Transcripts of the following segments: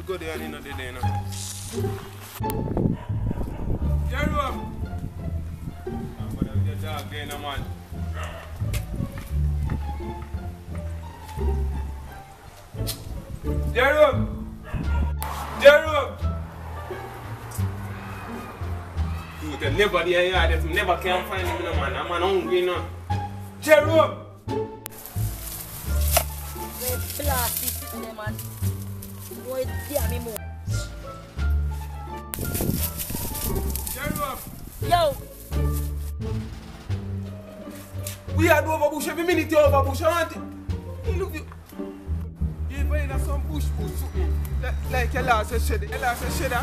Go there and in the day now. Jerome! But the dog there now, man. Jerome! Jerome! You can never there, yeah, that never can find him, no, man. I'm hungry now. Jerome! Plastic, man. Boy, damn me more. Yo! We had overbush every minute overbush. I want it. Look you. You find some bush like your last shed. Your last shed.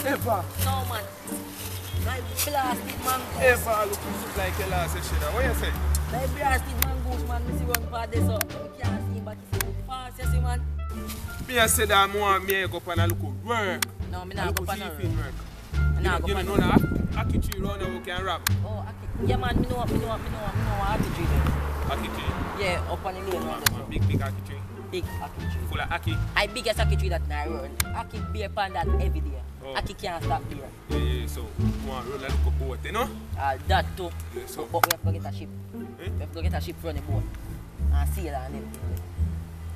Ever. No man. Like plastic mango. Ever look like your last shed. What you say? Like plastic mangoes, man. Me see one part there so you can't see but you see fast, you see man. Me I said that more me go up and look work. No, me not go up and work. You know that Aki tree round there we can rap. Oh, Aki. Yeah man, me know Aki tree there. Aki tree? Yeah, up on the lane round there. Big Aki tree. Big Aki tree. Full of Aki. I biggest Aki tree that I run. Aki bear pan that every day. Oh. Aki can't stop there. Yeah, so one roll a look boat, you know? That too. Yeah, so. But we have to get a ship. We have to get a ship from the boat. And sail and everything.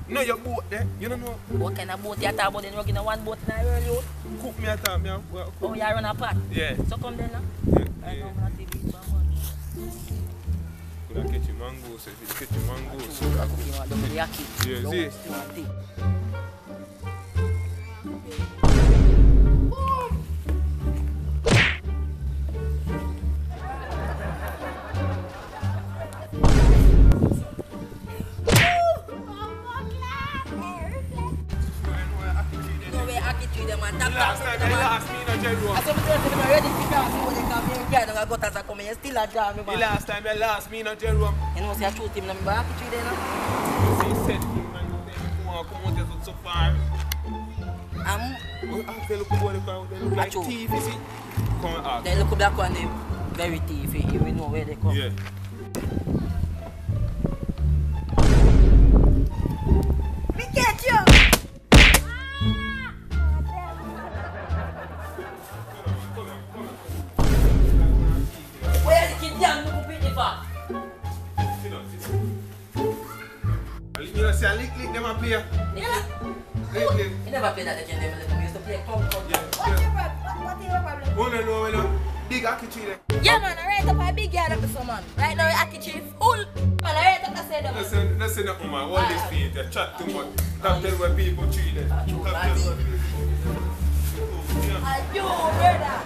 No, your boat there, you don't know. What kind of boat you talk about? Then working on one boat in a roll you? Cook me at time, yeah. Oh, you run a pot? Yeah. So come then now. Yeah. I know I'm not TV, man. Could I catch your mangoes? If you catch your mangoes, You want to be a kid. yeah, Don't see. want it. Last time, last me no Jerome. I said, I'm ready to come when they come here. Yeah, I got as I come here. Still a jam, man. The last time, you last me no Jerome. You know, see, I shoot him. I'm back to you there now. You see, said him, man, you come out there so far. I feel look about the crowd, they look like teeth, you see. Come out. They look black one, they very teethy. You know where they come. Yeah. Me get you! Where the kid young look up in the back? You know, say, lick them up here. Yeah. Lick. You never played that again, we used to play come. Yeah. What's your problem? Oh, no. Big Aki tree there. Yeah, man, I write up a big yard up to some man. Right now, Aki tree full. Man, I write up the side of Listen, nothing, man. All this feet, you chat too much. Stop telling where people tree there. Stop telling where people Are you, brother?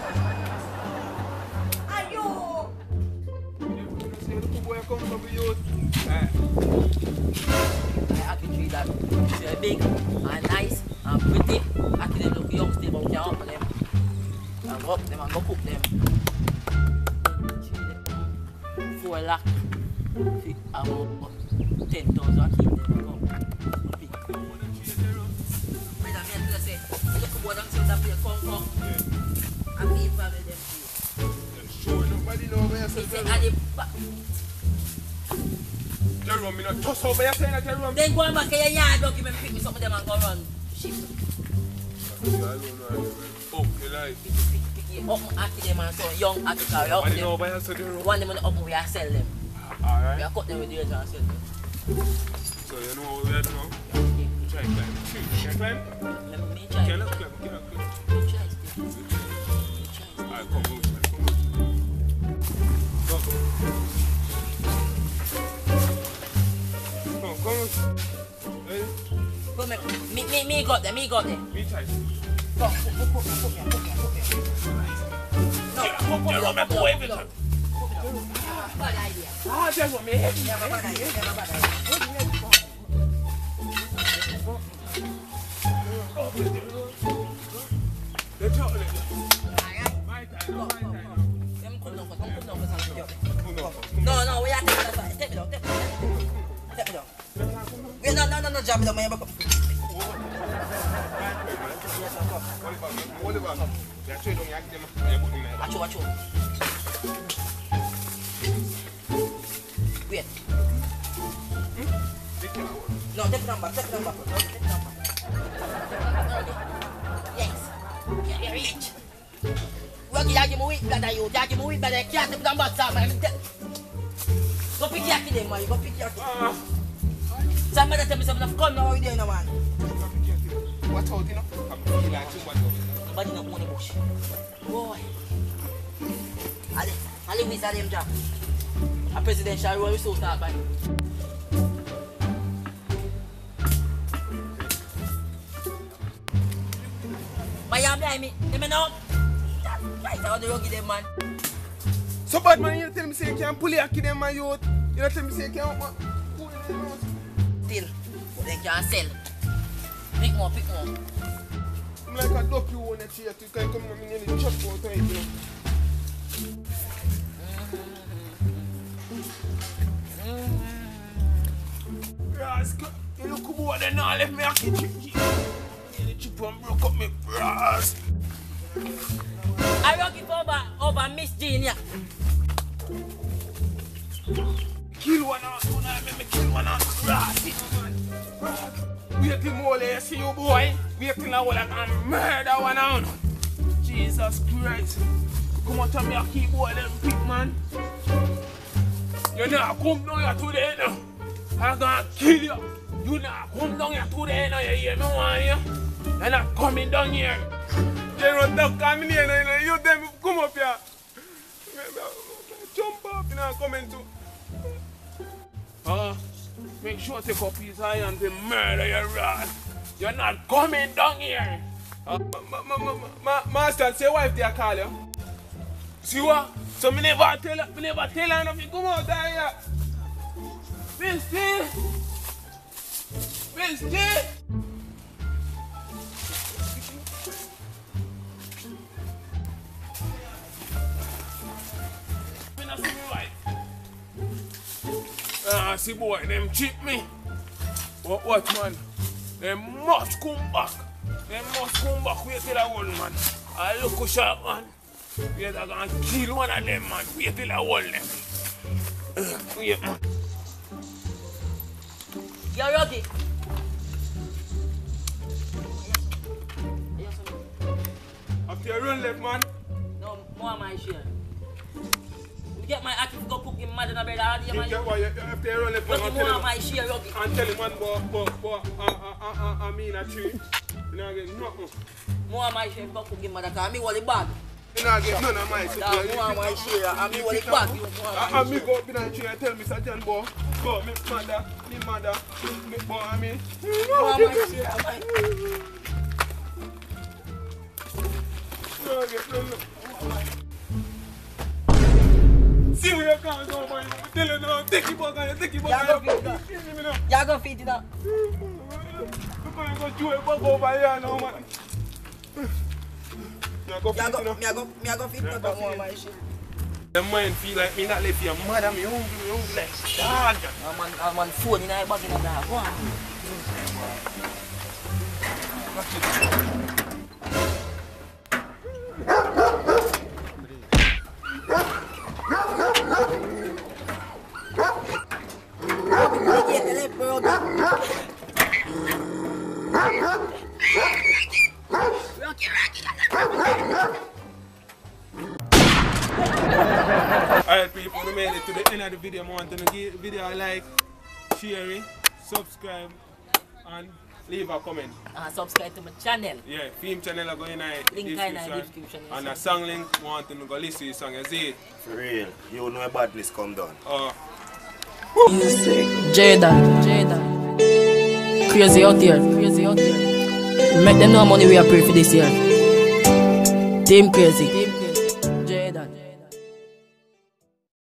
Are you? Where come from the youth? Aki tree that is big and nice and pretty. Aki they look young still, but we can't open them. And go up them and go cook them. 4 lakh. 10,000 keep them and go. Big. Brother, me just say, look about them things that play come. And people with them. Sure, nobody know where you're saying. Jerome, me not toss over you're saying, Jerome. Then go on back to your yard, don't give me pick me some of them and go run. Sheep. Oh, you like. Pick up Aki them and so young Aki carry up Nobody know them. where you're saying. One them on the up we are sell them. Alright. We are cut them with the edge and sell them. So you know what we are doing now? Try and climb the tree. Can you climb? Let me try. Can you climb? Me try still. Alright, come on. Go. Come. Ready? Go me got them. Me try. Go, put me. No, Jerome, I'm going to bad idea. Jerome, me head. Never bad idea. The chocolate. Alright. My time. Go. Them come down for something. No, we are taking that side. Take me down. Wait, no, jump down, man. Hold it back. Yeah, trade on your them. Yeah, put in there. Watch out. Wait. No, take number. Yes. Yeah, reach. Rocky, you move it, brother. You move it, brother. Can't take number, Sam. Go pick your kid, man. Go pick your kid. Somebody tell me something of come now with you, man. Watch out, you know. I'm feeling like too much. Nobody not own the bush. Boy. Ali we saw them job. A presidential role we so start by. Miami behind me. Let me know. Right out the rocky them, man. So bad, man, you tell me say you can't pull your kid, man, youth. You don't tell me say you can't pull it in the nose. Still, but they can't sell. Pick more. I'm like a duck you own a chair to come in and chop out of it, you know. Rascal, you look over there now, left me a kid chip. The chip and broke up my brass. I rock it over Miss Genia. Kill one out, make me kill one out. Brass, wait till more you see you, boy. Wait till I can murder one out. Jesus Christ. Come on, tell me a keyboard them pick, man. You not come down here today, no. I'm gonna kill you. You not come down here today, no. You hear me, man? You're not coming down here. They don't talk coming here, no. You them come up here. Jump up, you know, coming to. Make sure to take up his iron to murder your rat. You're not coming down here. Master, say wife they call you. See what? So me never tell her enough you come out here. Misty! Me not see me wife. See boy, them cheat me. What man? They must come back. Wait till I hold, man. I look a sharp, man. Wait, I'm gonna kill one of them, man. Wait till I hold them. Wait, man. Yo, Rocky. After you run left, man. No, more of my share. You get my active to go cook him mad in a bed. After you run left, man. More of my share, Rocky. And tell him, man, I mean a tree. You know, get nothing. More of my share go cook him mad because I mean what the bag. You know, get none of my share. More of my share. I mean what the bag. I mean go up in a tree and tell me, Sir John, boy. Go, me mother, me boy, I mean. More of my share. No, get none. See where you can't go, boy. Tell you now, take it back and take it back. You're going to feed it up. We're going to go do it back over here now, man. Me I go feed it now. More of my share. The mind feel like me not left here. Mother, me hungry like dog. I'm on phone in my bag in the dog. Go on. Alright people, we made it to the end of the video. I want to give the video a like, share it, subscribe and leave a comment. Subscribe to my channel. Yeah, film channel are going in Link in the description. And a song link, I want to go listen to the song, you see it? For real, you know a badness come down. Jada. Crazy out here. Make them know how money we are pray for this year. Team Crazy.